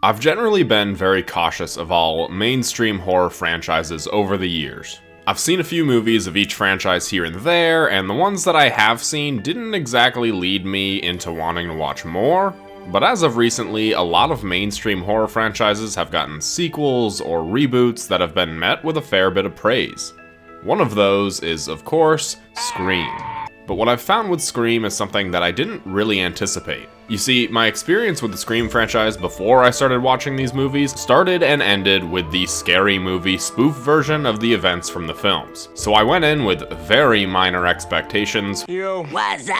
I've generally been very cautious of all mainstream horror franchises over the years. I've seen a few movies of each franchise here and there, and the ones that I have seen didn't exactly lead me into wanting to watch more, but as of recently, a lot of mainstream horror franchises have gotten sequels or reboots that have been met with a fair bit of praise. One of those is, of course, Scream. But what I've found with Scream is something that I didn't really anticipate. You see, my experience with the Scream franchise before I started watching these movies started and ended with the Scary Movie spoof version of the events from the films. So I went in with very minor expectations. What's up?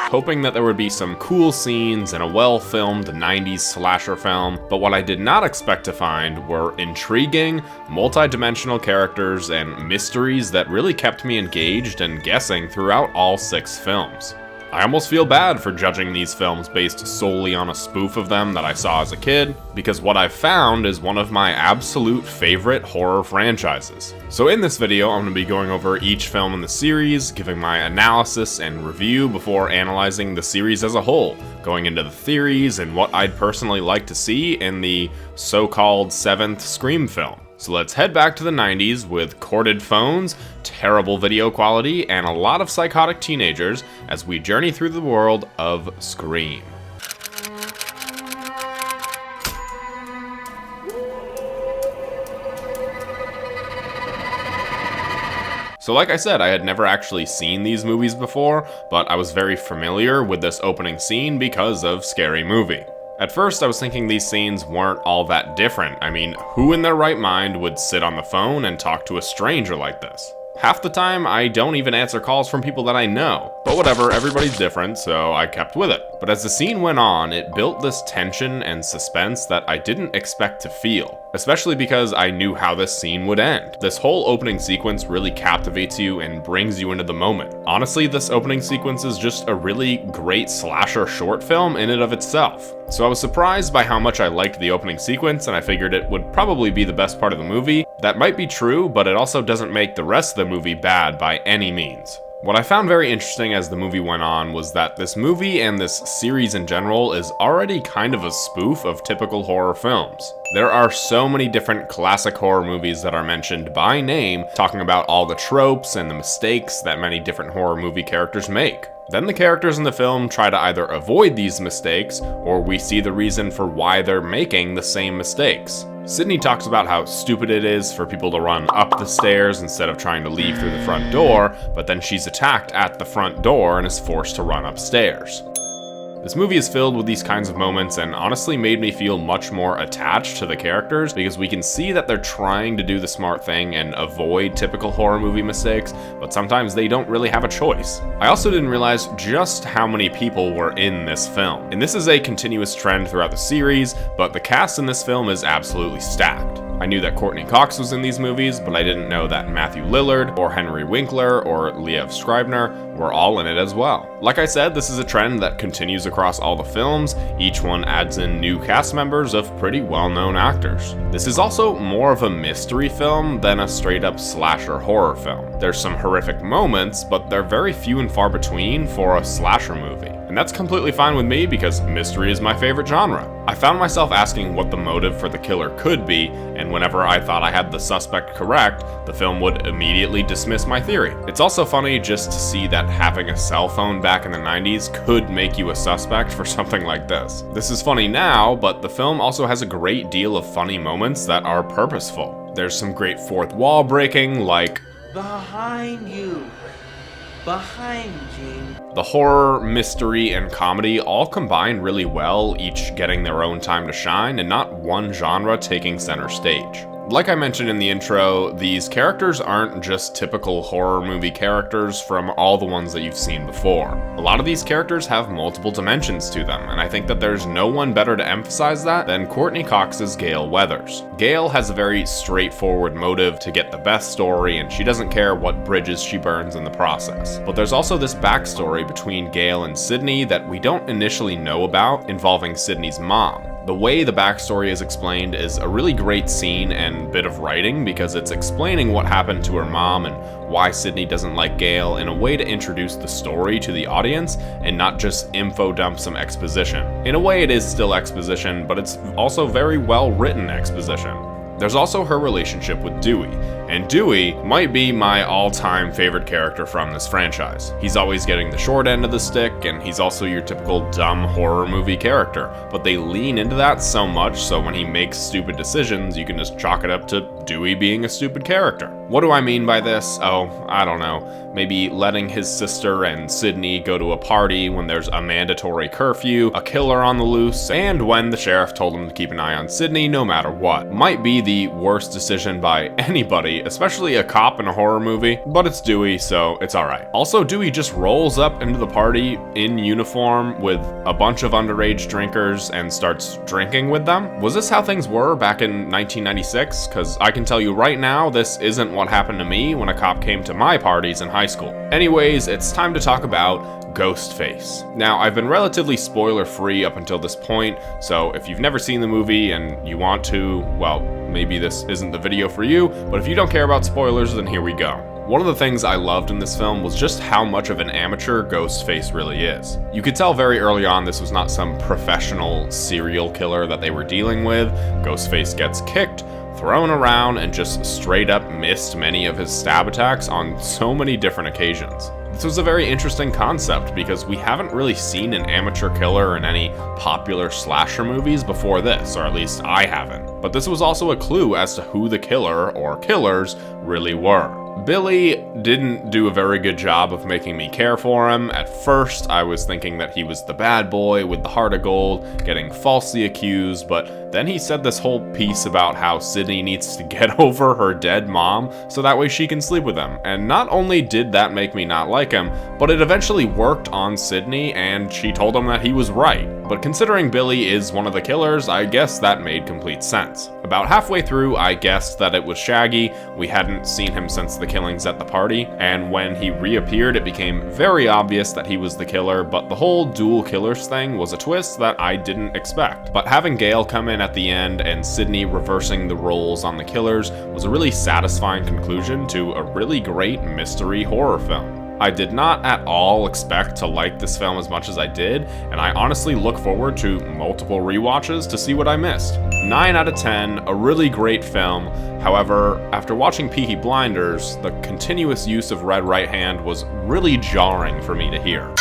Hoping that there would be some cool scenes in a well-filmed 90s slasher film, but what I did not expect to find were intriguing, multi-dimensional characters and mysteries that really kept me engaged and guessing throughout all 6 films. I almost feel bad for judging these films based solely on a spoof of them that I saw as a kid, because what I've found is one of my absolute favorite horror franchises. So in this video, I'm going to be going over each film in the series, giving my analysis and review before analyzing the series as a whole, going into the theories and what I'd personally like to see in the so-called 7th Scream film. So let's head back to the 90s with corded phones, terrible video quality, and a lot of psychotic teenagers as we journey through the world of Scream. So like I said, I had never actually seen these movies before, but I was very familiar with this opening scene because of Scary Movie. At first, I was thinking these scenes weren't all that different. I mean, who in their right mind would sit on the phone and talk to a stranger like this? Half the time, I don't even answer calls from people that I know. But whatever, everybody's different, so I kept with it. But as the scene went on, it built this tension and suspense that I didn't expect to feel. Especially because I knew how this scene would end. This whole opening sequence really captivates you and brings you into the moment. Honestly, this opening sequence is just a really great slasher short film in and of itself. So I was surprised by how much I liked the opening sequence, and I figured it would probably be the best part of the movie. That might be true, but it also doesn't make the rest of the movie bad by any means. What I found very interesting as the movie went on was that this movie and this series in general is already kind of a spoof of typical horror films. There are so many different classic horror movies that are mentioned by name, talking about all the tropes and the mistakes that many different horror movie characters make. Then the characters in the film try to either avoid these mistakes, or we see the reason for why they're making the same mistakes. Sydney talks about how stupid it is for people to run up the stairs instead of trying to leave through the front door, but then she's attacked at the front door and is forced to run upstairs. This movie is filled with these kinds of moments and honestly made me feel much more attached to the characters because we can see that they're trying to do the smart thing and avoid typical horror movie mistakes, but sometimes they don't really have a choice. I also didn't realize just how many people were in this film. And this is a continuous trend throughout the series, but the cast in this film is absolutely stacked. I knew that Courtney Cox was in these movies, but I didn't know that Matthew Lillard, or Henry Winkler, or Liev Schreiber were all in it as well. Like I said, this is a trend that continues across all the films. Each one adds in new cast members of pretty well-known actors. This is also more of a mystery film than a straight-up slasher horror film. There's some horrific moments, but they're very few and far between for a slasher movie. And that's completely fine with me because mystery is my favorite genre. I found myself asking what the motive for the killer could be, and whenever I thought I had the suspect correct, the film would immediately dismiss my theory. It's also funny just to see that having a cell phone back in the 90s could make you a suspect for something like this. This is funny now, but the film also has a great deal of funny moments that are purposeful. There's some great fourth wall breaking, like Behind you. Behind Gene. The horror, mystery, and comedy all combine really well, each getting their own time to shine, and not one genre taking center stage. Like I mentioned in the intro, these characters aren't just typical horror movie characters from all the ones that you've seen before. A lot of these characters have multiple dimensions to them, and I think that there's no one better to emphasize that than Courtney Cox's Gale Weathers. Gale has a very straightforward motive to get the best story, and she doesn't care what bridges she burns in the process. But there's also this backstory between Gale and Sydney that we don't initially know about, involving Sydney's mom. The way the backstory is explained is a really great scene and fun bit of writing because it's explaining what happened to her mom and why Sydney doesn't like Gale in a way to introduce the story to the audience and not just info dump some exposition. In a way, it is still exposition, but it's also very well written exposition. There's also her relationship with Dewey, and Dewey might be my all-time favorite character from this franchise. He's always getting the short end of the stick, and he's also your typical dumb horror movie character, but they lean into that so much so when he makes stupid decisions, you can just chalk it up to Dewey being a stupid character. What do I mean by this? Oh, I don't know. Maybe letting his sister and Sydney go to a party when there's a mandatory curfew, a killer on the loose, and when the sheriff told him to keep an eye on Sydney no matter what. Might be the worst decision by anybody, especially a cop in a horror movie, but it's Dewey, so it's alright. Also, Dewey just rolls up into the party in uniform with a bunch of underage drinkers and starts drinking with them. Was this how things were back in 1996? Because I can tell you right now, this isn't what happened to me when a cop came to my parties in high school. Anyways, it's time to talk about Ghostface. Now, I've been relatively spoiler-free up until this point, so if you've never seen the movie and you want to, well, maybe this isn't the video for you, but if you don't care about spoilers, then here we go. One of the things I loved in this film was just how much of an amateur Ghostface really is. You could tell very early on this was not some professional serial killer that they were dealing with. Ghostface gets kicked, thrown around, and just straight up missed many of his stab attacks on so many different occasions. This was a very interesting concept because we haven't really seen an amateur killer in any popular slasher movies before this, or at least I haven't. But this was also a clue as to who the killer, or killers, really were. Billy didn't do a very good job of making me care for him. At first, I was thinking that he was the bad boy with the heart of gold, getting falsely accused, but then he said this whole piece about how Sydney needs to get over her dead mom so that way she can sleep with him. And not only did that make me not like him, but it eventually worked on Sydney and she told him that he was right. But considering Billy is one of the killers, I guess that made complete sense. About halfway through, I guessed that it was Shaggy. We hadn't seen him since the killings at the party, and when he reappeared, it became very obvious that he was the killer, but the whole dual killers thing was a twist that I didn't expect. But having Gale come in at the end and Sydney reversing the roles on the killers was a really satisfying conclusion to a really great mystery horror film. I did not at all expect to like this film as much as I did, and I honestly look forward to multiple rewatches to see what I missed. 9 out of 10, a really great film. However, after watching Peaky Blinders, the continuous use of Red Right Hand was really jarring for me to hear.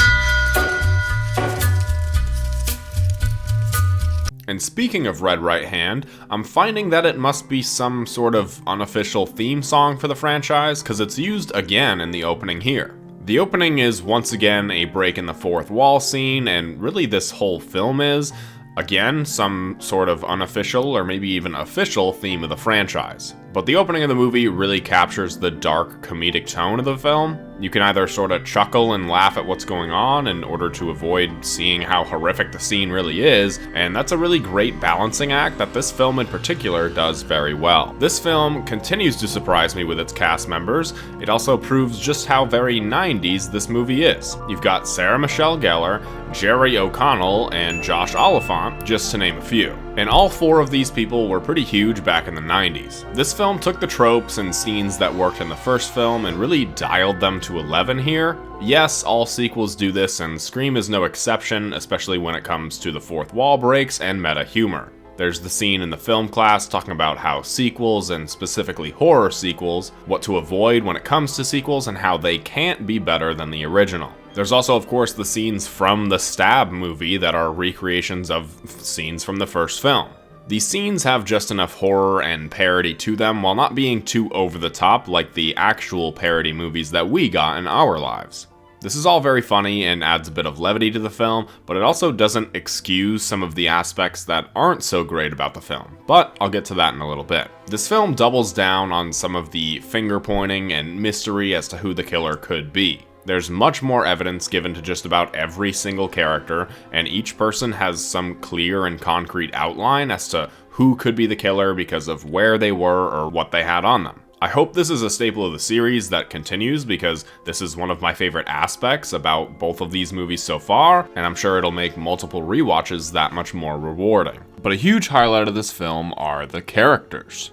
And speaking of Red Right Hand, I'm finding that it must be some sort of unofficial theme song for the franchise, because it's used again in the opening here. The opening is once again a break in the fourth wall scene, and really this whole film is, again, some sort of unofficial or maybe even official theme of the franchise. But the opening of the movie really captures the dark comedic tone of the film. You can either sort of chuckle and laugh at what's going on in order to avoid seeing how horrific the scene really is, and that's a really great balancing act that this film in particular does very well. This film continues to surprise me with its cast members. It also proves just how very 90s this movie is. You've got Sarah Michelle Gellar, Jerry O'Connell, and Josh Oliphant, just to name a few. And all four of these people were pretty huge back in the 90s. This film took the tropes and scenes that worked in the first film and really dialed them to 11 here. Yes, all sequels do this, and Scream is no exception, especially when it comes to the fourth wall breaks and meta humor. There's the scene in the film class talking about how sequels, and specifically horror sequels, what to avoid when it comes to sequels and how they can't be better than the original. There's also, of course, the scenes from the Stab movie that are recreations of scenes from the first film. These scenes have just enough horror and parody to them while not being too over the top like the actual parody movies that we got in our lives. This is all very funny and adds a bit of levity to the film, but it also doesn't excuse some of the aspects that aren't so great about the film, but I'll get to that in a little bit. This film doubles down on some of the finger pointing and mystery as to who the killer could be. There's much more evidence given to just about every single character, and each person has some clear and concrete outline as to who could be the killer because of where they were or what they had on them. I hope this is a staple of the series that continues because this is one of my favorite aspects about both of these movies so far, and I'm sure it'll make multiple rewatches that much more rewarding. But a huge highlight of this film are the characters.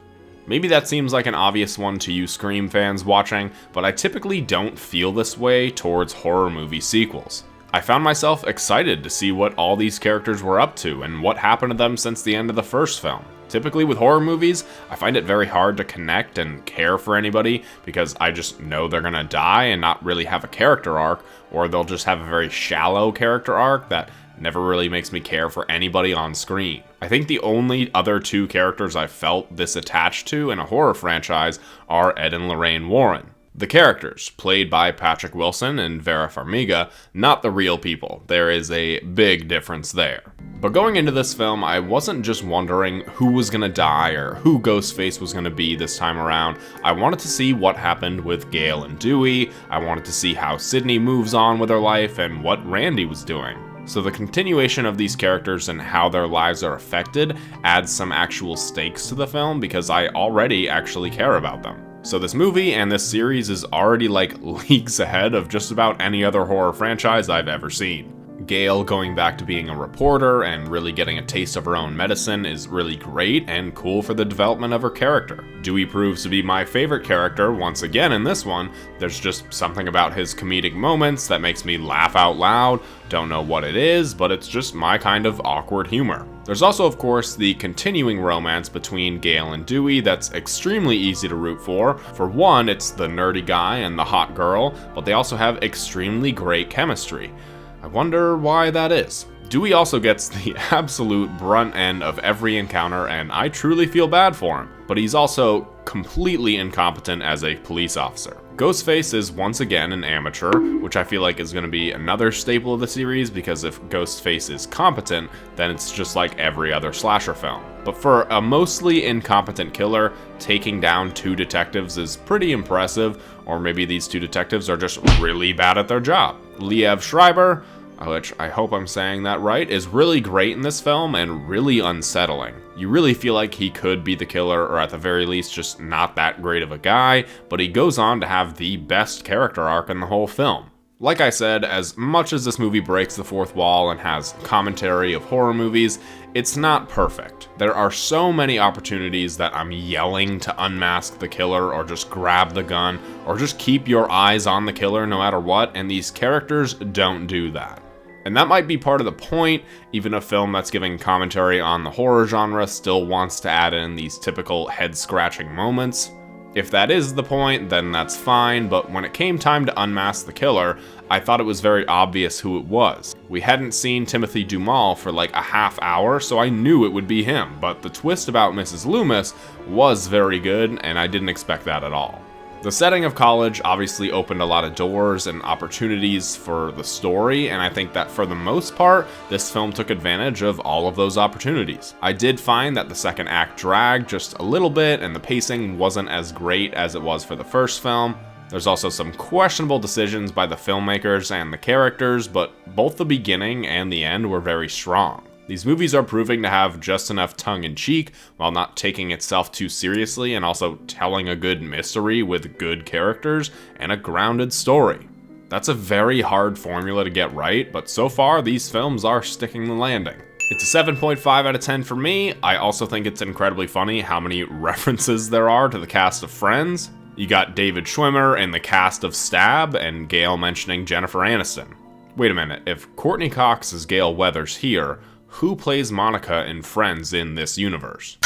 Maybe that seems like an obvious one to you Scream fans watching, but I typically don't feel this way towards horror movie sequels. I found myself excited to see what all these characters were up to and what happened to them since the end of the first film. Typically with horror movies, I find it very hard to connect and care for anybody because I just know they're gonna die and not really have a character arc, or they'll just have a very shallow character arc that never really makes me care for anybody on screen. I think the only other two characters I felt this attached to in a horror franchise are Ed and Lorraine Warren. The characters, played by Patrick Wilson and Vera Farmiga, not the real people. There is a big difference there. But going into this film, I wasn't just wondering who was gonna die or who Ghostface was gonna be this time around. I wanted to see what happened with Gail and Dewey. I wanted to see how Sydney moves on with her life and what Randy was doing. So the continuation of these characters and how their lives are affected adds some actual stakes to the film because I already actually care about them. So this movie and this series is already like leagues ahead of just about any other horror franchise I've ever seen. Gail going back to being a reporter and really getting a taste of her own medicine is really great and cool for the development of her character. Dewey proves to be my favorite character once again in this one. There's just something about his comedic moments that makes me laugh out loud. Don't know what it is, but it's just my kind of awkward humor. There's also, of course, the continuing romance between Gail and Dewey that's extremely easy to root for. For one, it's the nerdy guy and the hot girl, but they also have extremely great chemistry. I wonder why that is. Dewey also gets the absolute brunt end of every encounter, and I truly feel bad for him, but he's also completely incompetent as a police officer. Ghostface is once again an amateur, which I feel like is going to be another staple of the series because if Ghostface is competent, then it's just like every other slasher film. But for a mostly incompetent killer, taking down two detectives is pretty impressive, or maybe these two detectives are just really bad at their job. Liev Schreiber, which I hope I'm saying that right, is really great in this film and really unsettling. You really feel like he could be the killer, or at the very least just not that great of a guy, but he goes on to have the best character arc in the whole film. Like I said, as much as this movie breaks the fourth wall and has commentary of horror movies, it's not perfect. There are so many opportunities that I'm yelling to unmask the killer or just grab the gun or just keep your eyes on the killer no matter what, and these characters don't do that. And that might be part of the point. Even a film that's giving commentary on the horror genre still wants to add in these typical head-scratching moments. If that is the point, then that's fine, but when it came time to unmask the killer, I thought it was very obvious who it was. We hadn't seen Timothy Dumal for like a half hour, so I knew it would be him, but the twist about Mrs. Loomis was very good, and I didn't expect that at all. The setting of college obviously opened a lot of doors and opportunities for the story, and I think that for the most part, this film took advantage of all of those opportunities. I did find that the second act dragged just a little bit, and the pacing wasn't as great as it was for the first film. There's also some questionable decisions by the filmmakers and the characters, but both the beginning and the end were very strong. These movies are proving to have just enough tongue-in-cheek while not taking itself too seriously and also telling a good mystery with good characters and a grounded story. That's a very hard formula to get right, but so far these films are sticking the landing. It's a 7.5 out of 10 for me. I also think it's incredibly funny how many references there are to the cast of Friends. You got David Schwimmer in the cast of Stab and Gail mentioning Jennifer Aniston. Wait a minute, if Courtney Cox is Gail Weathers here, who plays Monica in Friends in this universe?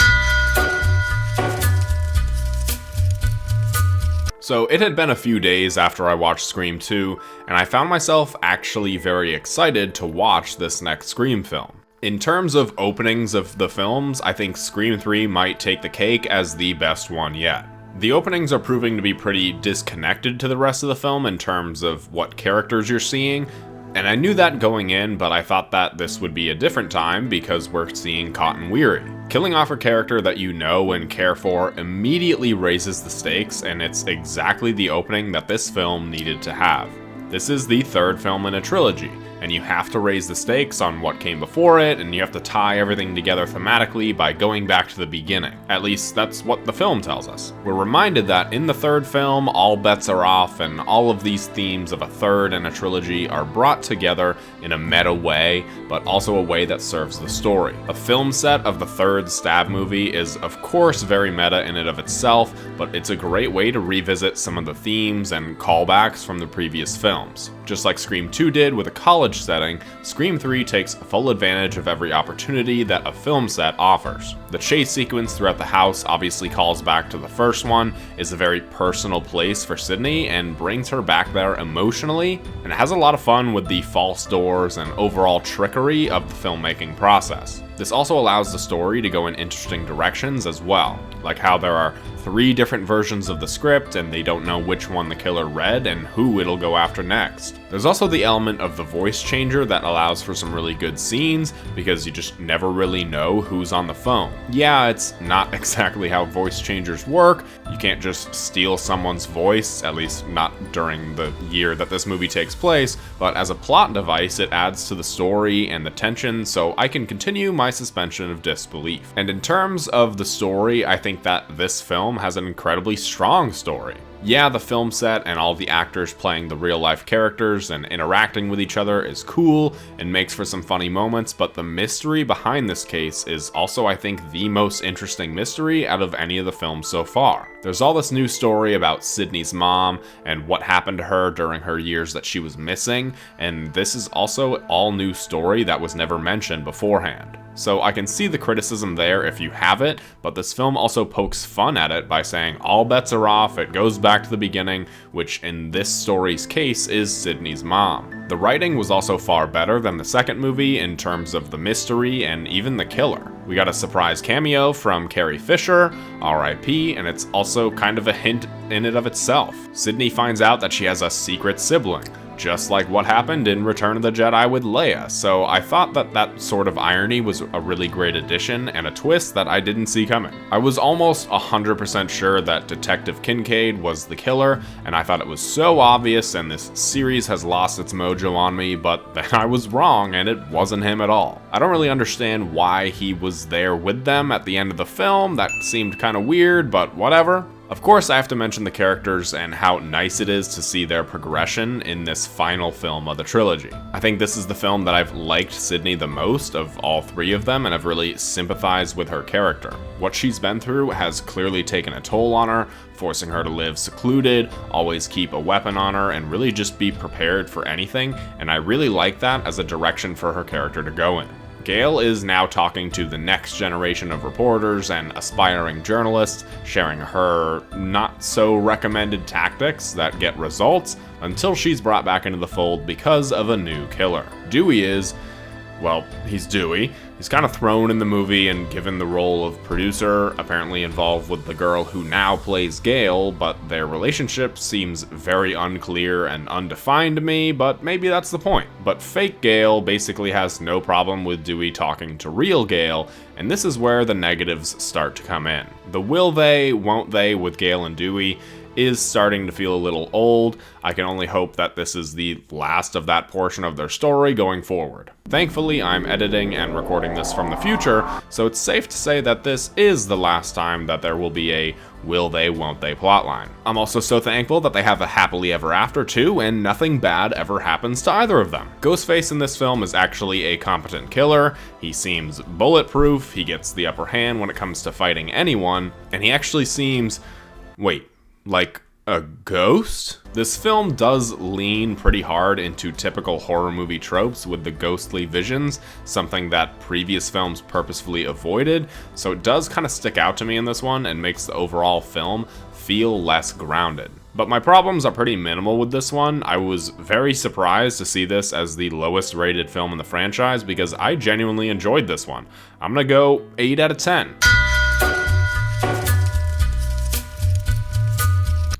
So it had been a few days after I watched Scream 2, and I found myself actually very excited to watch this next Scream film. In terms of openings of the films, I think Scream 3 might take the cake as the best one yet. The openings are proving to be pretty disconnected to the rest of the film in terms of what characters you're seeing, and I knew that going in, but I thought that this would be a different time because we're seeing Cotton Weary. Killing off a character that you know and care for immediately raises the stakes, and it's exactly the opening that this film needed to have. This is the third film in a trilogy, and you have to raise the stakes on what came before it, and you have to tie everything together thematically by going back to the beginning. At least that's what the film tells us. We're reminded that in the third film, all bets are off, and all of these themes of a third and a trilogy are brought together in a meta way, but also a way that serves the story. A film set of the third Stab movie is of course very meta in and of itself, but it's a great way to revisit some of the themes and callbacks from the previous films. Just like Scream 2 did with a college setting, Scream 3 takes full advantage of every opportunity that a film set offers. The chase sequence throughout the house obviously calls back to the first one, is a very personal place for Sydney, and brings her back there emotionally, and has a lot of fun with the false doors and overall trickery of the filmmaking process. This also allows the story to go in interesting directions as well, like how there are 3 different versions of the script and they don't know which one the killer read and who it'll go after next. There's also the element of the voice changer that allows for some really good scenes because you just never really know who's on the phone. Yeah, it's not exactly how voice changers work. You can't just steal someone's voice, at least not during the year that this movie takes place, but as a plot device it adds to the story and the tension, so I can continue my suspension of disbelief. And in terms of the story, I think that this film has an incredibly strong story. Yeah, the film set and all the actors playing the real-life characters and interacting with each other is cool and makes for some funny moments, but the mystery behind this case is also, I think, the most interesting mystery out of any of the films so far. There's all this new story about Sydney's mom and what happened to her during her years that she was missing, and this is also all new story that was never mentioned beforehand. So I can see the criticism there if you have it, but this film also pokes fun at it by saying all bets are off, it goes back to the beginning, which in this story's case is Sydney's mom. The writing was also far better than the second movie in terms of the mystery and even the killer. We got a surprise cameo from Carrie Fisher, RIP, and it's also kind of a hint in and of itself. Sydney finds out that she has a secret sibling, just like what happened in Return of the Jedi with Leia, so I thought that that sort of irony was a really great addition and a twist that I didn't see coming. I was almost 100% sure that Detective Kincaid was the killer, and I thought it was so obvious and this series has lost its mojo on me, but then I was wrong and it wasn't him at all. I don't really understand why he was there with them at the end of the film. That seemed kind of weird, but whatever. Of course, I have to mention the characters and how nice it is to see their progression in this final film of the trilogy. I think this is the film that I've liked Sydney the most of all 3 of them, and I've really sympathized with her character. What she's been through has clearly taken a toll on her, forcing her to live secluded, always keep a weapon on her, and really just be prepared for anything, and I really like that as a direction for her character to go in. Gail is now talking to the next generation of reporters and aspiring journalists, sharing her not-so-recommended tactics that get results until she's brought back into the fold because of a new killer. Dewey is, well, he's Dewey. He's kind of thrown in the movie and given the role of producer, apparently involved with the girl who now plays Gail, but their relationship seems very unclear and undefined to me, but maybe that's the point. But fake Gail basically has no problem with Dewey talking to real Gail, and this is where the negatives start to come in. The will they, won't they with Gail and Dewey is starting to feel a little old. I can only hope that this is the last of that portion of their story going forward. Thankfully, I'm editing and recording this from the future, so it's safe to say that this is the last time that there will be a will they, won't they plotline. I'm also so thankful that they have a happily ever after too, and nothing bad ever happens to either of them. Ghostface in this film is actually a competent killer. He seems bulletproof, he gets the upper hand when it comes to fighting anyone, and he actually seems, wait, like a ghost? This film does lean pretty hard into typical horror movie tropes with the ghostly visions, something that previous films purposefully avoided, so it does kind of stick out to me in this one and makes the overall film feel less grounded. But my problems are pretty minimal with this one. I was very surprised to see this as the lowest rated film in the franchise because I genuinely enjoyed this one. I'm gonna go 8 out of 10.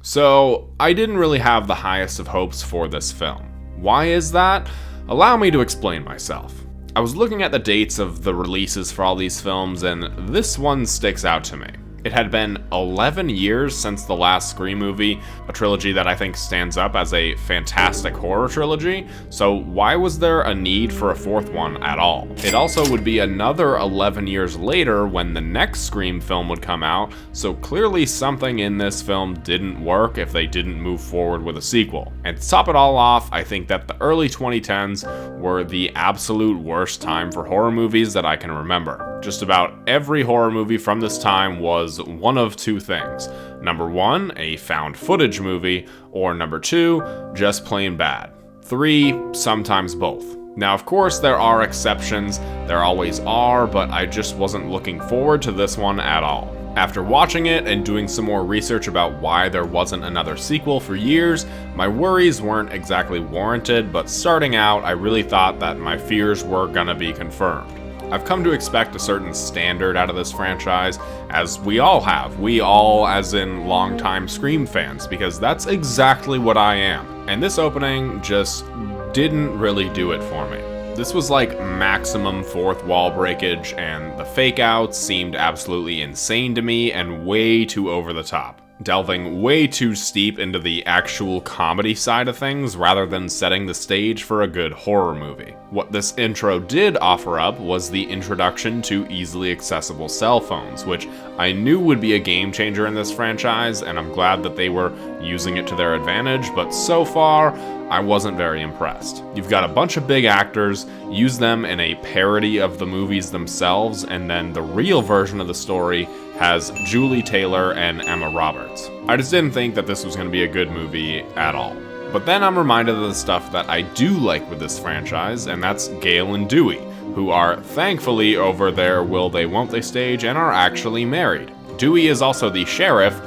So, I didn't really have the highest of hopes for this film. Why is that? Allow me to explain myself. I was looking at the dates of the releases for all these films, and this one sticks out to me. It had been 11 years since the last Scream movie, a trilogy that I think stands up as a fantastic horror trilogy, so why was there a need for a fourth one at all? It also would be another 11 years later when the next Scream film would come out, so clearly something in this film didn't work if they didn't move forward with a sequel. And to top it all off, I think that the early 2010s were the absolute worst time for horror movies that I can remember. Just about every horror movie from this time was one of two things. Number one, a found footage movie, or number two, just plain bad. Three, sometimes both. Now, of course, there are exceptions, there always are, but I just wasn't looking forward to this one at all. After watching it and doing some more research about why there wasn't another sequel for years, my worries weren't exactly warranted, but starting out, I really thought that my fears were gonna be confirmed. I've come to expect a certain standard out of this franchise, as we all have. We all, as in longtime Scream fans, because that's exactly what I am. And this opening just didn't really do it for me. This was like maximum fourth wall breakage, and the fake outs seemed absolutely insane to me and way too over the top, delving way too steep into the actual comedy side of things rather than setting the stage for a good horror movie. What this intro did offer up was the introduction to easily accessible cell phones, which I knew would be a game changer in this franchise, and I'm glad that they were using it to their advantage, but so far, I wasn't very impressed. You've got a bunch of big actors, use them in a parody of the movies themselves, and then the real version of the story has Julie Taylor and Emma Roberts. I just didn't think that this was going to be a good movie at all. But then I'm reminded of the stuff that I do like with this franchise, and that's Gale and Dewey, who are thankfully over their will they won't they stage and are actually married. Dewey is also the sheriff,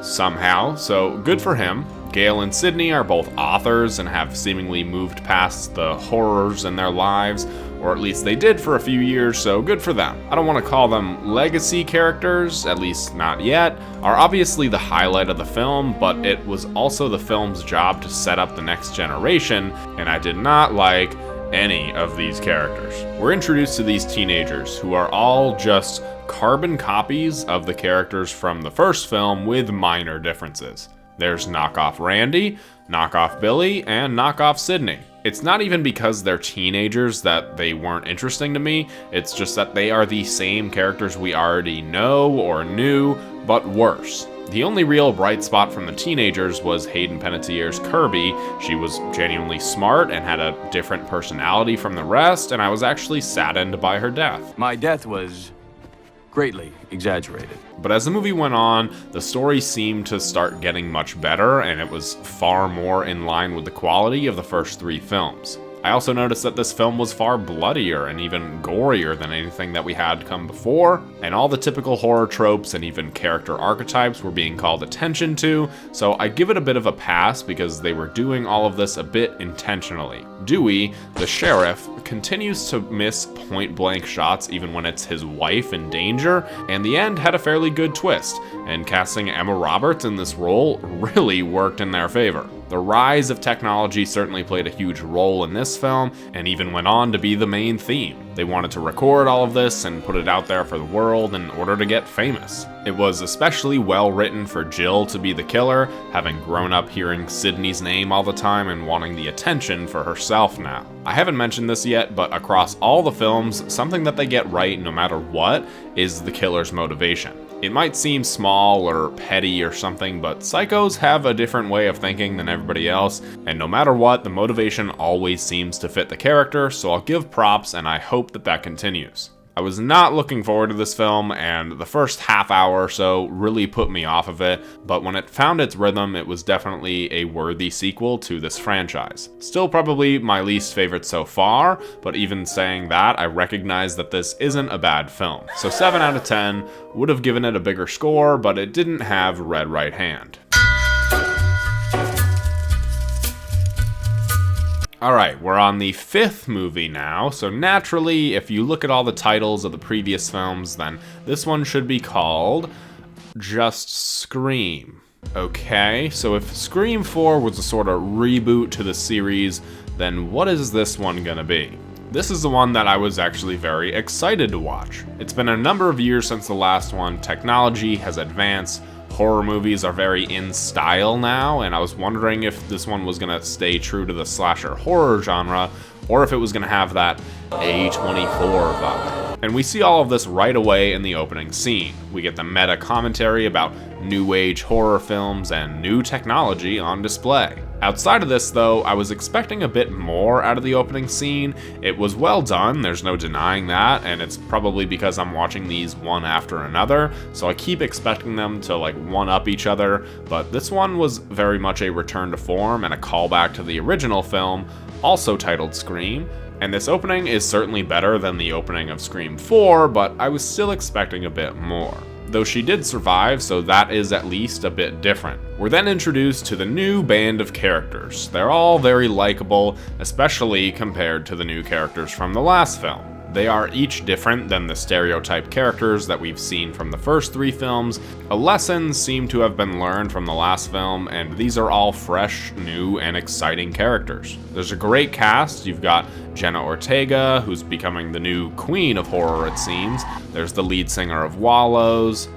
somehow, so good for him. Gale and Sydney are both authors and have seemingly moved past the horrors in their lives, or at least they did for a few years, so good for them. I don't want to call them legacy characters, at least not yet, are obviously the highlight of the film, but it was also the film's job to set up the next generation, and I did not like any of these characters. We're introduced to these teenagers who are all just carbon copies of the characters from the first film with minor differences. There's knockoff Randy, knockoff Billy, and knockoff Sydney. It's not even because they're teenagers that they weren't interesting to me, it's just that they are the same characters we already know or knew, but worse. The only real bright spot from the teenagers was Hayden Panettiere's Kirby. She was genuinely smart and had a different personality from the rest, and I was actually saddened by her death. My death was greatly exaggerated. But as the movie went on, the story seemed to start getting much better, and it was far more in line with the quality of the first three films. I also noticed that this film was far bloodier and even gorier than anything that we had come before, and all the typical horror tropes and even character archetypes were being called attention to, so I give it a bit of a pass because they were doing all of this a bit intentionally. Dewey, the sheriff, continues to miss point-blank shots even when it's his wife in danger, and the end had a fairly good twist, and casting Emma Roberts in this role really worked in their favor. The rise of technology certainly played a huge role in this film, and even went on to be the main theme. They wanted to record all of this and put it out there for the world in order to get famous. It was especially well written for Jill to be the killer, having grown up hearing Sydney's name all the time and wanting the attention for herself now. I haven't mentioned this yet, but across all the films, something that they get right no matter what is the killer's motivation. It might seem small or petty or something, but psychos have a different way of thinking than everybody else, and no matter what, the motivation always seems to fit the character, so I'll give props and I hope that that continues. I was not looking forward to this film, and the first half hour or so really put me off of it, but when it found its rhythm, it was definitely a worthy sequel to this franchise. Still probably my least favorite so far, but even saying that, I recognize that this isn't a bad film. So 7 out of 10, would have given it a bigger score, but it didn't have Red Right Hand. Alright, we're on the 5th movie now, so naturally, if you look at all the titles of the previous films, then this one should be called just Scream. Okay, so if Scream 4 was a sort of reboot to the series, then what is this one gonna be? This is the one that I was actually very excited to watch. It's been a number of years since the last one, technology has advanced, horror movies are very in style now, and I was wondering if this one was gonna stay true to the slasher horror genre, or if it was gonna have that A24 vibe. And we see all of this right away in the opening scene. We get the meta commentary about new age horror films and new technology on display. Outside of this though, I was expecting a bit more out of the opening scene. It was well done, there's no denying that, and it's probably because I'm watching these one after another, so I keep expecting them to like one-up each other, but this one was very much a return to form and a callback to the original film, also titled Scream, and this opening is certainly better than the opening of Scream 4, but I was still expecting a bit more. Though she did survive, so that is at least a bit different. We're then introduced to the new band of characters. They're all very likable, especially compared to the new characters from the last film. They are each different than the stereotype characters that we've seen from the first 3 films. A lesson seemed to have been learned from the last film, and these are all fresh, new, and exciting characters. There's a great cast. You've got Jenna Ortega, who's becoming the new queen of horror, it seems. There's the lead singer of Wallows.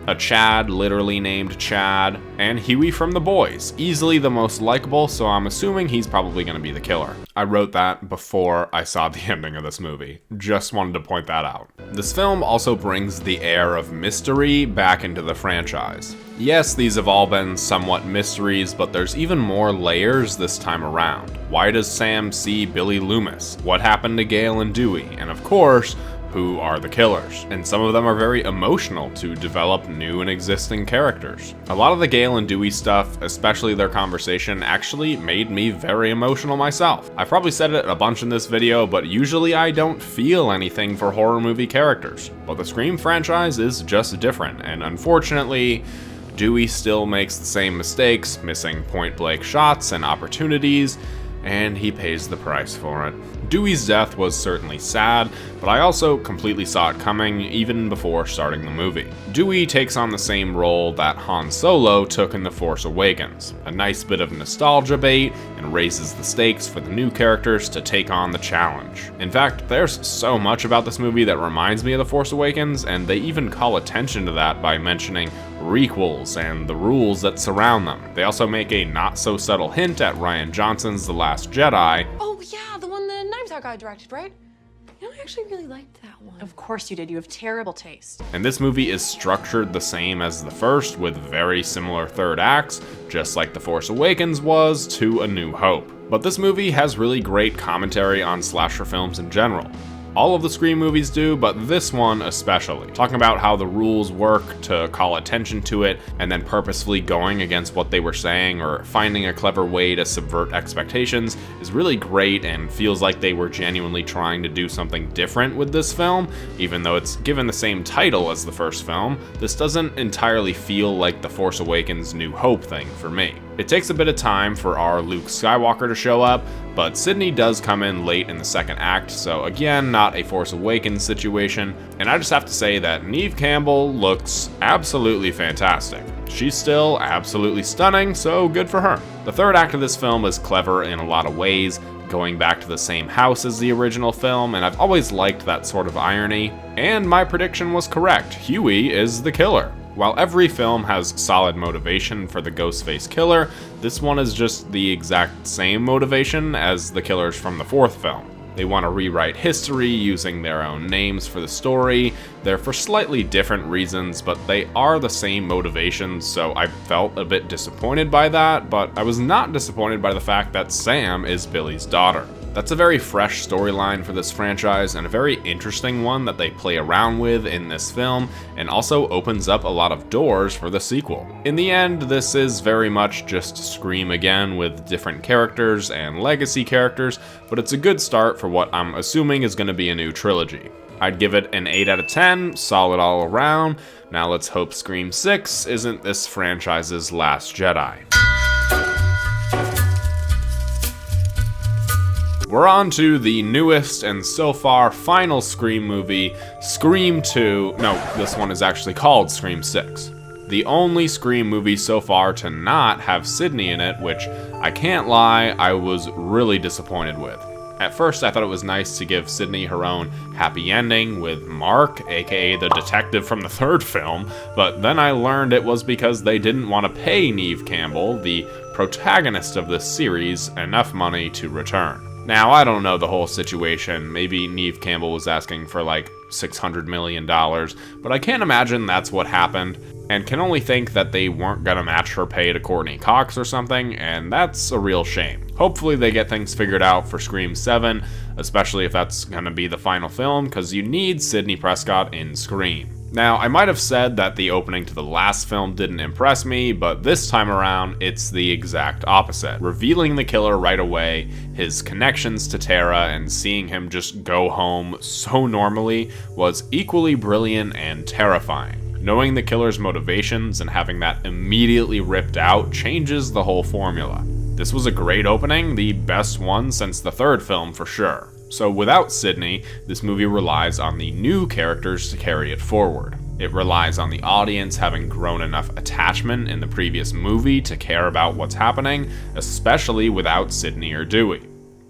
A Chad, literally named Chad, and Huey from The Boys, easily the most likable, so I'm assuming he's probably going to be the killer. I wrote that before I saw the ending of this movie. Just wanted to point that out. This film also brings the air of mystery back into the franchise. Yes, these have all been somewhat mysteries, but there's even more layers this time around. Why does Sam see Billy Loomis? What happened to Gale and Dewey? And of course, who are the killers? And some of them are very emotional to develop new and existing characters. A lot of the Gale and Dewey stuff, especially their conversation, actually made me very emotional myself. I've probably said it a bunch in this video, but usually I don't feel anything for horror movie characters. But the Scream franchise is just different, and unfortunately, Dewey still makes the same mistakes, missing point-blank shots and opportunities, and he pays the price for it. Dewey's death was certainly sad, but I also completely saw it coming even before starting the movie. Dewey takes on the same role that Han Solo took in The Force Awakens, a nice bit of nostalgia bait, and raises the stakes for the new characters to take on the challenge. In fact, there's so much about this movie that reminds me of The Force Awakens, and they even call attention to that by mentioning requels and the rules that surround them. They also make a not-so-subtle hint at Rian Johnson's The Last Jedi. Oh yeah, the one the Knives Out guy directed, right? You know, I actually really liked that one. Of course you did, you have terrible taste. And this movie is structured the same as the first, with very similar third acts, just like The Force Awakens was to A New Hope. But this movie has really great commentary on slasher films in general. All of the Scream movies do, but this one especially. Talking about how the rules work to call attention to it, and then purposefully going against what they were saying or finding a clever way to subvert expectations is really great and feels like they were genuinely trying to do something different with this film. Even though it's given the same title as the first film, this doesn't entirely feel like the Force Awakens New Hope thing for me. It takes a bit of time for our Luke Skywalker to show up, but Sydney does come in late in the second act, so again, not a Force Awakens situation, and I just have to say that Neve Campbell looks absolutely fantastic. She's still absolutely stunning, so good for her. The third act of this film is clever in a lot of ways, going back to the same house as the original film, and I've always liked that sort of irony, and my prediction was correct. Huey is the killer. While every film has solid motivation for the Ghostface killer, this one is just the exact same motivation as the killers from the fourth film. They want to rewrite history using their own names for the story. They're for slightly different reasons, but they are the same motivations, so I felt a bit disappointed by that, but I was not disappointed by the fact that Sam is Billy's daughter. That's a very fresh storyline for this franchise and a very interesting one that they play around with in this film, and also opens up a lot of doors for the sequel. In the end, this is very much just Scream again with different characters and legacy characters, but it's a good start for what I'm assuming is going to be a new trilogy. I'd give it an 8 out of 10, solid all around. Now let's hope Scream 6 isn't this franchise's last Jedi. We're on to the newest and so far final Scream movie, Scream 2. No, this one is actually called Scream 6. the only Scream movie so far to not have Sidney in it, which I can't lie, I was really disappointed with. At first, I thought it was nice to give Sidney her own happy ending with Mark, aka the detective from the third film, but then I learned it was because they didn't want to pay Neve Campbell, the protagonist of this series, enough money to return. Now, I don't know the whole situation. Maybe Neve Campbell was asking for like $600 million, but I can't imagine that's what happened, and can only think that they weren't gonna match her pay to Courtney Cox or something, and that's a real shame. Hopefully they get things figured out for Scream 7, especially if that's gonna be the final film, because you need Sidney Prescott in Scream. Now, I might have said that the opening to the last film didn't impress me, but this time around, it's the exact opposite. Revealing the killer right away, his connections to Tara, and seeing him just go home so normally was equally brilliant and terrifying. Knowing the killer's motivations and having that immediately ripped out changes the whole formula. This was a great opening, the best one since the third film for sure. So without Sidney, this movie relies on the new characters to carry it forward. It relies on the audience having grown enough attachment in the previous movie to care about what's happening, especially without Sidney or Dewey.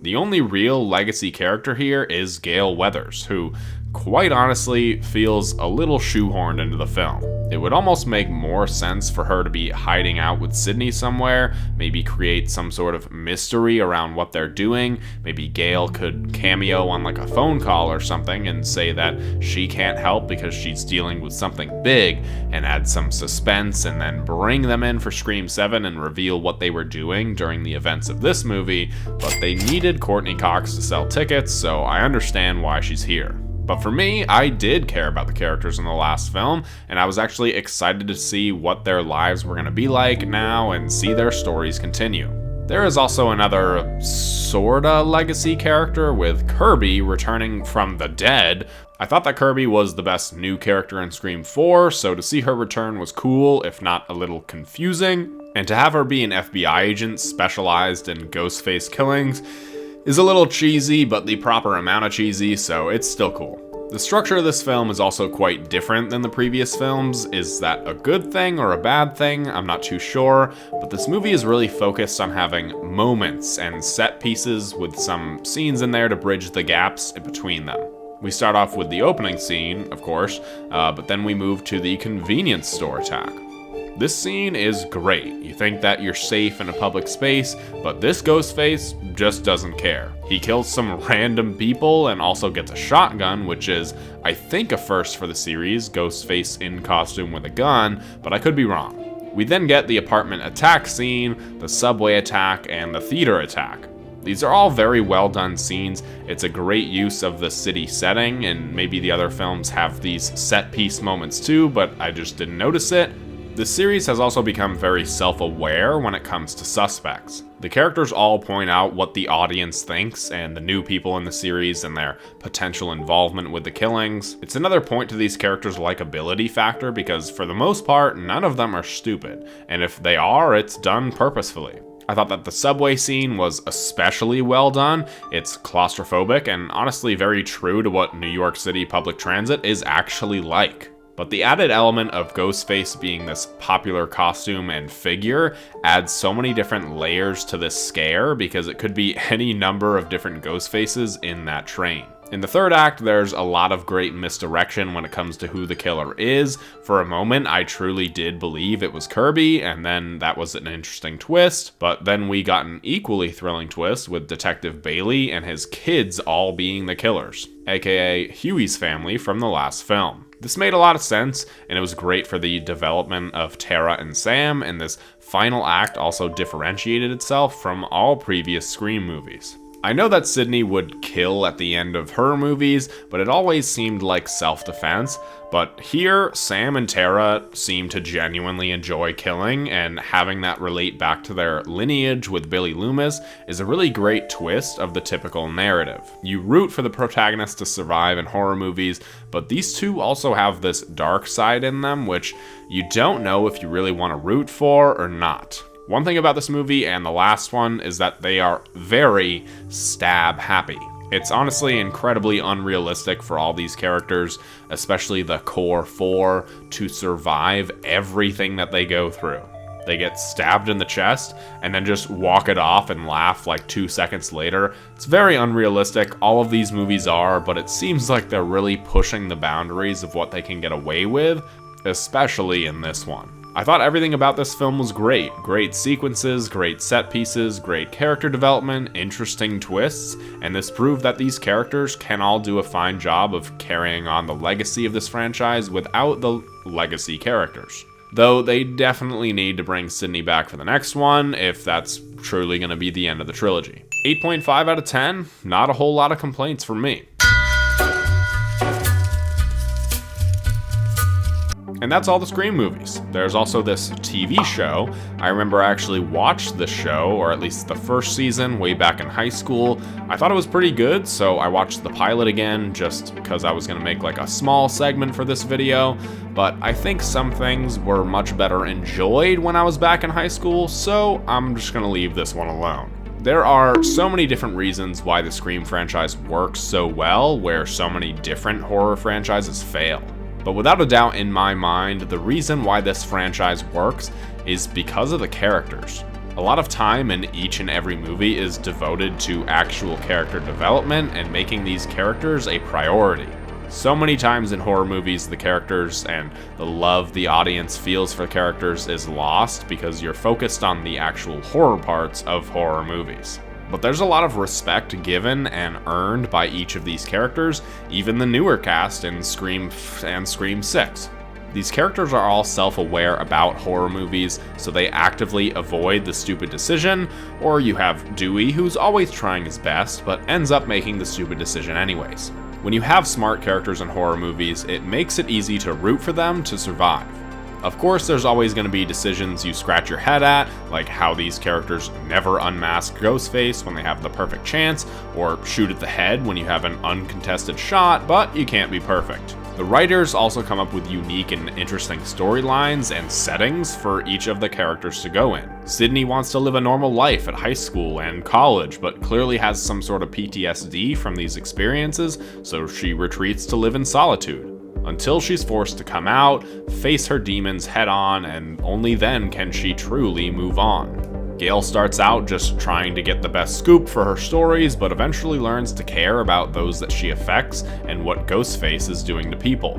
The only real legacy character here is Gale Weathers, who, quite honestly, feels a little shoehorned into the film. It would almost make more sense for her to be hiding out with Sidney somewhere, maybe create some sort of mystery around what they're doing. Maybe Gale could cameo on like a phone call or something and say that she can't help because she's dealing with something big, and add some suspense, and then bring them in for Scream 7 and reveal what they were doing during the events of this movie. But they needed Courtney Cox to sell tickets, so I understand why she's here. But for me, I did care about the characters in the last film, and I was actually excited to see what their lives were going to be like now and see their stories continue. There is also another sorta legacy character with Kirby returning from the dead. I thought that Kirby was the best new character in Scream 4, so to see her return was cool, if not a little confusing. And to have her be an FBI agent specialized in Ghostface killings is a little cheesy, but the proper amount of cheesy, so it's still cool. The structure of this film is also quite different than the previous films. Is that a good thing or a bad thing? I'm not too sure, but this movie is really focused on having moments and set pieces with some scenes in there to bridge the gaps in between them. We start off with the opening scene, of course, but then we move to the convenience store attack. This scene is great. You think that you're safe in a public space, but this Ghostface just doesn't care. He kills some random people and also gets a shotgun, which is, I think, a first for the series, Ghostface in costume with a gun, but I could be wrong. We then get the apartment attack scene, the subway attack, and the theater attack. These are all very well done scenes. It's a great use of the city setting, and maybe the other films have these set piece moments too, but I just didn't notice it. The series has also become very self-aware when it comes to suspects. The characters all point out what the audience thinks and the new people in the series and their potential involvement with the killings. It's another point to these characters' likability factor because for the most part, none of them are stupid, and if they are, it's done purposefully. I thought that the subway scene was especially well done. It's claustrophobic and honestly very true to what New York City public transit is actually like. But the added element of Ghostface being this popular costume and figure adds so many different layers to this scare because it could be any number of different Ghostfaces in that train. In the third act, there's a lot of great misdirection when it comes to who the killer is. For a moment, I truly did believe it was Kirby, and then that was an interesting twist. But then we got an equally thrilling twist with Detective Bailey and his kids all being the killers, aka Huey's family from the last film. This made a lot of sense, and it was great for the development of Tara and Sam, and this final act also differentiated itself from all previous Scream movies. I know that Sidney would kill at the end of her movies, but it always seemed like self-defense. But here, Sam and Tara seem to genuinely enjoy killing, and having that relate back to their lineage with Billy Loomis is a really great twist of the typical narrative. You root for the protagonist to survive in horror movies, but these two also have this dark side in them, which you don't know if you really want to root for or not. One thing about this movie and the last one is that they are very stab happy. It's honestly incredibly unrealistic for all these characters, especially the core four, to survive everything that they go through. They get stabbed in the chest and then just walk it off and laugh like 2 seconds later. It's very unrealistic, all of these movies are, but it seems like they're really pushing the boundaries of what they can get away with, especially in this one. I thought everything about this film was great. Great sequences, great set pieces, great character development, interesting twists, and this proved that these characters can all do a fine job of carrying on the legacy of this franchise without the legacy characters. Though they definitely need to bring Sydney back for the next one, if that's truly going to be the end of the trilogy. 8.5 out of 10, not a whole lot of complaints from me. And that's all the Scream movies. There's also this TV show. I remember I actually watched this show, or at least the first season, way back in high school. I thought it was pretty good, so I watched the pilot again just because I was going to make like a small segment for this video. But I think some things were much better enjoyed when I was back in high school, so I'm just going to leave this one alone. There are so many different reasons why the Scream franchise works so well, where so many different horror franchises fail. But without a doubt in my mind, the reason why this franchise works is because of the characters. A lot of time in each and every movie is devoted to actual character development and making these characters a priority. So many times in horror movies, the characters and the love the audience feels for characters is lost because you're focused on the actual horror parts of horror movies. But there's a lot of respect given and earned by each of these characters, even the newer cast in Scream and Scream 6. These characters are all self-aware about horror movies, so they actively avoid the stupid decision, or you have Dewey, who's always trying his best, but ends up making the stupid decision anyways. When you have smart characters in horror movies, it makes it easy to root for them to survive. Of course, there's always going to be decisions you scratch your head at, like how these characters never unmask Ghostface when they have the perfect chance, or shoot at the head when you have an uncontested shot, but you can't be perfect. The writers also come up with unique and interesting storylines and settings for each of the characters to go in. Sydney wants to live a normal life at high school and college, but clearly has some sort of PTSD from these experiences, so she retreats to live in solitude. Until she's forced to come out, face her demons head on, and only then can she truly move on. Gail starts out just trying to get the best scoop for her stories, but eventually learns to care about those that she affects and what Ghostface is doing to people.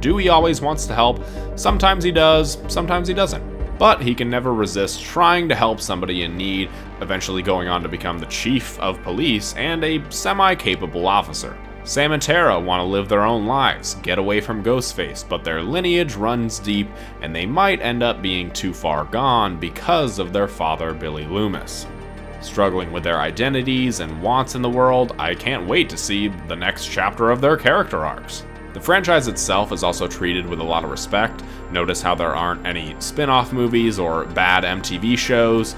Dewey always wants to help, sometimes he does, sometimes he doesn't. But he can never resist trying to help somebody in need, eventually going on to become the chief of police and a semi-capable officer. Sam and Tara want to live their own lives, get away from Ghostface, but their lineage runs deep and they might end up being too far gone because of their father, Billy Loomis. Struggling with their identities and wants in the world, I can't wait to see the next chapter of their character arcs. The franchise itself is also treated with a lot of respect. Notice how there aren't any spin-off movies or bad MTV shows.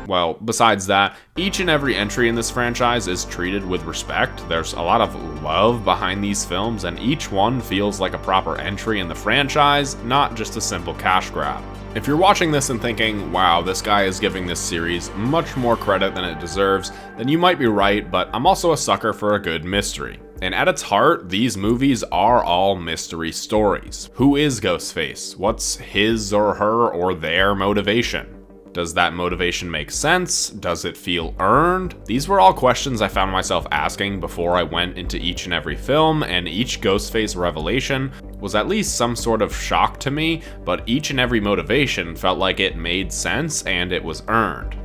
Well, besides that, each and every entry in this franchise is treated with respect. There's a lot of love behind these films, and each one feels like a proper entry in the franchise, not just a simple cash grab. If you're watching this and thinking, wow, this guy is giving this series much more credit than it deserves, then you might be right, but I'm also a sucker for a good mystery. And at its heart, these movies are all mystery stories. Who is Ghostface? What's his or her or their motivation? Does that motivation make sense? Does it feel earned? These were all questions I found myself asking before I went into each and every film, and each Ghostface revelation was at least some sort of shock to me, but each and every motivation felt like it made sense and it was earned.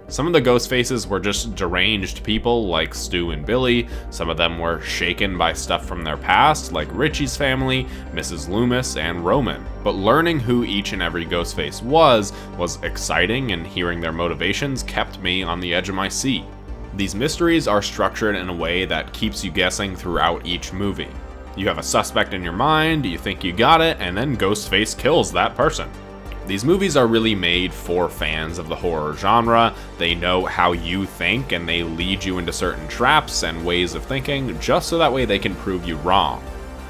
Some of the Ghostfaces were just deranged people like Stu and Billy, some of them were shaken by stuff from their past like Richie's family, Mrs. Loomis, and Roman. But learning who each and every Ghostface was exciting, and hearing their motivations kept me on the edge of my seat. These mysteries are structured in a way that keeps you guessing throughout each movie. You have a suspect in your mind, you think you got it, and then Ghostface kills that person. These movies are really made for fans of the horror genre. They know how you think, and they lead you into certain traps and ways of thinking just so that way they can prove you wrong.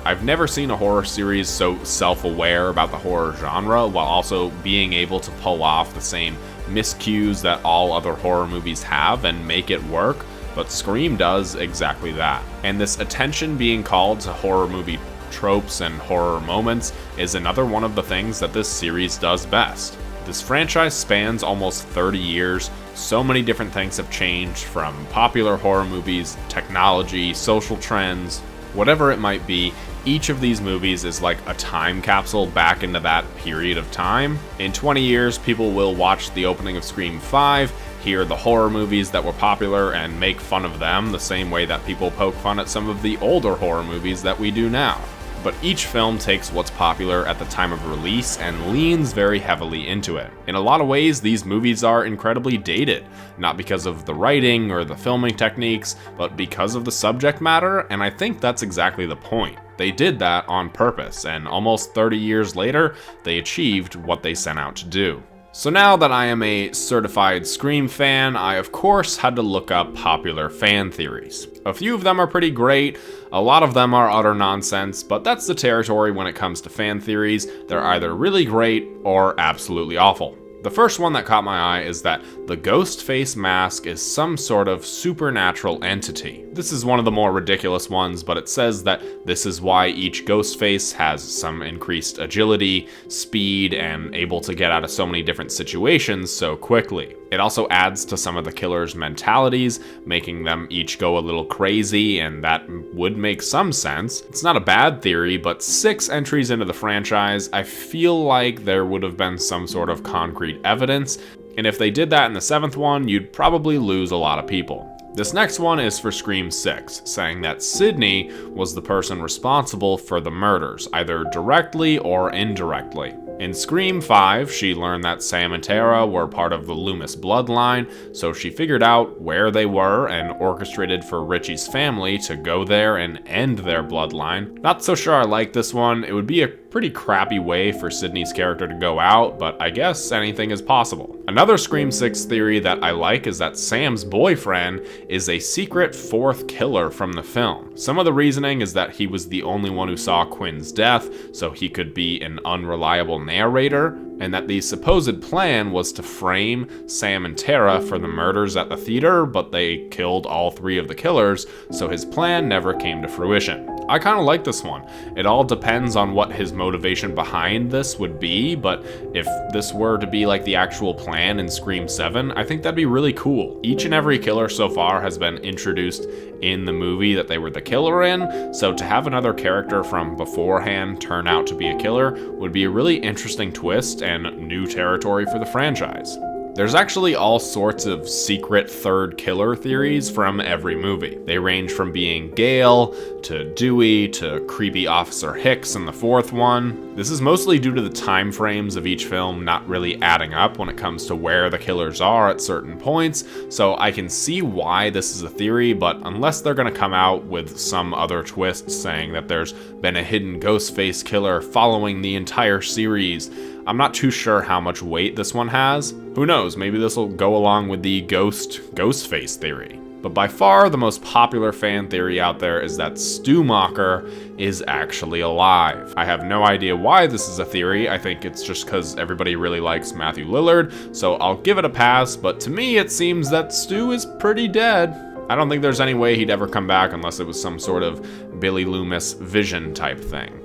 I've never seen a horror series so self-aware about the horror genre while also being able to pull off the same miscues that all other horror movies have and make it work. but Scream does exactly that. And this attention being called to horror movie tropes and horror moments is another one of the things that this series does best. This franchise spans almost 30 years. So many different things have changed, from popular horror movies, technology, social trends, whatever it might be. Each of these movies is like a time capsule back into that period of time. In 20 years, people will watch the opening of Scream 5, hear the horror movies that were popular, and make fun of them the same way that people poke fun at some of the older horror movies that we do now. But each film takes what's popular at the time of release and leans very heavily into it. In a lot of ways, these movies are incredibly dated, not because of the writing or the filming techniques, but because of the subject matter, and I think that's exactly the point. They did that on purpose, and almost 30 years later, they achieved what they set out to do. So now that I am a certified Scream fan, I of course had to look up popular fan theories. A few of them are pretty great, a lot of them are utter nonsense, but that's the territory when it comes to fan theories. They're either really great or absolutely awful. The first one that caught my eye is that the ghost face mask is some sort of supernatural entity. This is one of the more ridiculous ones, but it says that this is why each ghost face has some increased agility, speed, and able to get out of so many different situations so quickly. It also adds to some of the killer's mentalities, making them each go a little crazy, and that would make some sense. It's not a bad theory, but 6 entries into the franchise, I feel like there would have been some sort of concrete evidence, and if they did that in the 7th one, you'd probably lose a lot of people. This next one is for Scream 6, saying that Sidney was the person responsible for the murders, either directly or indirectly. In Scream 5, she learned that Sam and Tara were part of the Loomis bloodline, so she figured out where they were and orchestrated for Richie's family to go there and end their bloodline. Not so sure I like this one. It would be a pretty crappy way for Sidney's character to go out, but I guess anything is possible. Another Scream 6 theory that I like is that Sam's boyfriend is a secret 4th killer from the film. Some of the reasoning is that he was the only one who saw Quinn's death, so he could be an unreliable narrator, and that the supposed plan was to frame Sam and Tara for the murders at the theater, but they killed all 3 of the killers, so his plan never came to fruition. I kind of like this one. It all depends on what his motivation behind this would be, but if this were to be like the actual plan in Scream 7, I think that'd be really cool. Each and every killer so far has been introduced in the movie that they were the killer in, so to have another character from beforehand turn out to be a killer would be a really interesting twist and new territory for the franchise. There's actually all sorts of secret 3rd killer theories from every movie. They range from being Gale, to Dewey, to creepy Officer Hicks in the 4th one. This is mostly due to the time frames of each film not really adding up when it comes to where the killers are at certain points, so I can see why this is a theory, but unless they're gonna come out with some other twist saying that there's been a hidden Ghostface killer following the entire series, I'm not too sure how much weight this one has. Who knows, maybe this will go along with the Ghostface theory. But by far the most popular fan theory out there is that Stu Macher is actually alive. I have no idea why this is a theory. I think it's just because everybody really likes Matthew Lillard, so I'll give it a pass, but to me it seems that Stu is pretty dead. I don't think there's any way he'd ever come back unless it was some sort of Billy Loomis vision type thing.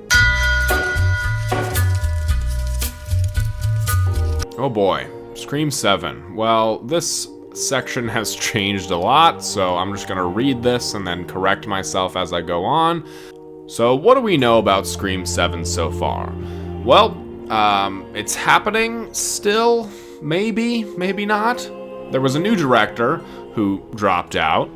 Oh boy, Scream 7. Well, this section has changed a lot, so I'm just gonna read this and then correct myself as I go on. So what do we know about Scream 7 so far? Well, it's happening still, maybe not. There was a new director who dropped out.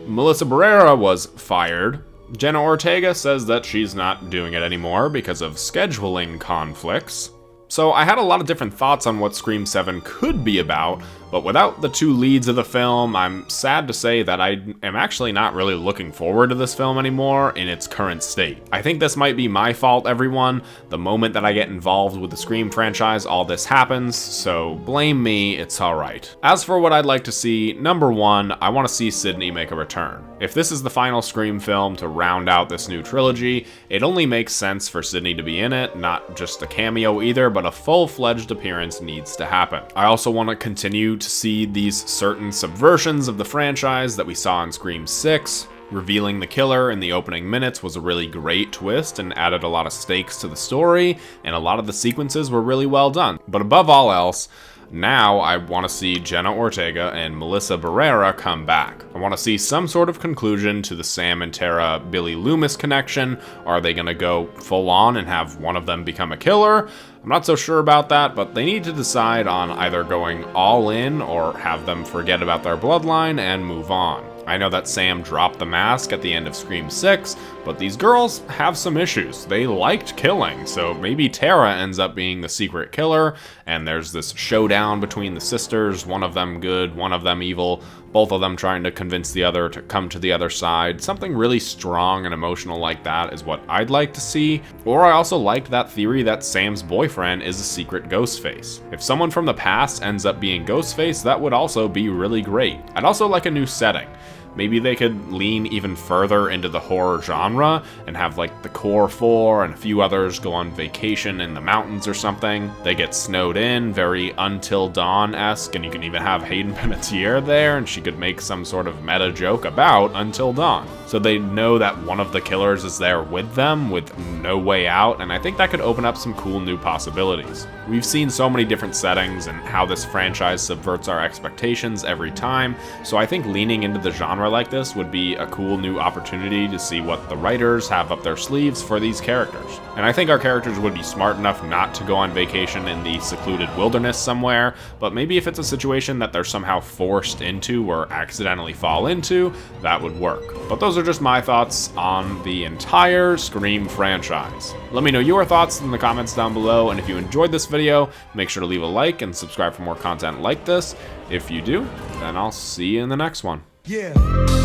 Melissa Barrera was fired. Jenna Ortega says that she's not doing it anymore because of scheduling conflicts. So I had a lot of different thoughts on what Scream 7 could be about, but without the 2 leads of the film, I'm sad to say that I am actually not really looking forward to this film anymore in its current state. I think this might be my fault, everyone. The moment that I get involved with the Scream franchise, all this happens, so blame me, it's alright. As for what I'd like to see, number 1, I want to see Sidney make a return. If this is the final Scream film to round out this new trilogy, it only makes sense for Sidney to be in it, not just a cameo either, but a full-fledged appearance needs to happen. I also want to continue continue to see these certain subversions of the franchise that we saw in Scream 6. Revealing the killer in the opening minutes was a really great twist and added a lot of stakes to the story, and a lot of the sequences were really well done. But above all else, now I want to see Jenna Ortega and Melissa Barrera come back. I want to see some sort of conclusion to the Sam and Tara Billy Loomis connection. Are they going to go full on and have one of them become a killer? I'm not so sure about that, but they need to decide on either going all in or have them forget about their bloodline and move on. I know that Sam dropped the mask at the end of Scream 6, but these girls have some issues. They liked killing, so maybe Tara ends up being the secret killer, and there's this showdown between the sisters, one of them good, one of them evil, both of them trying to convince the other to come to the other side. Something really strong and emotional like that is what I'd like to see. Or I also liked that theory that Sam's boyfriend is a secret Ghostface. If someone from the past ends up being Ghostface, that would also be really great. I'd also like a new setting. Maybe they could lean even further into the horror genre and have like the core four and a few others go on vacation in the mountains or something. They get snowed in, very Until Dawn-esque, and you can even have Hayden Panettiere there and she could make some sort of meta joke about Until Dawn. So they know that one of the killers is there with them with no way out, and I think that could open up some cool new possibilities. We've seen so many different settings and how this franchise subverts our expectations every time, so I think leaning into the genre like this would be a cool new opportunity to see what the writers have up their sleeves for these characters. And I think our characters would be smart enough not to go on vacation in the secluded wilderness somewhere, but maybe if it's a situation that they're somehow forced into or accidentally fall into, that would work. But those are just my thoughts on the entire Scream franchise. Let me know your thoughts in the comments down below, and if you enjoyed this video, make sure to leave a like and subscribe for more content like this. If you do, then I'll see you in the next one. Yeah.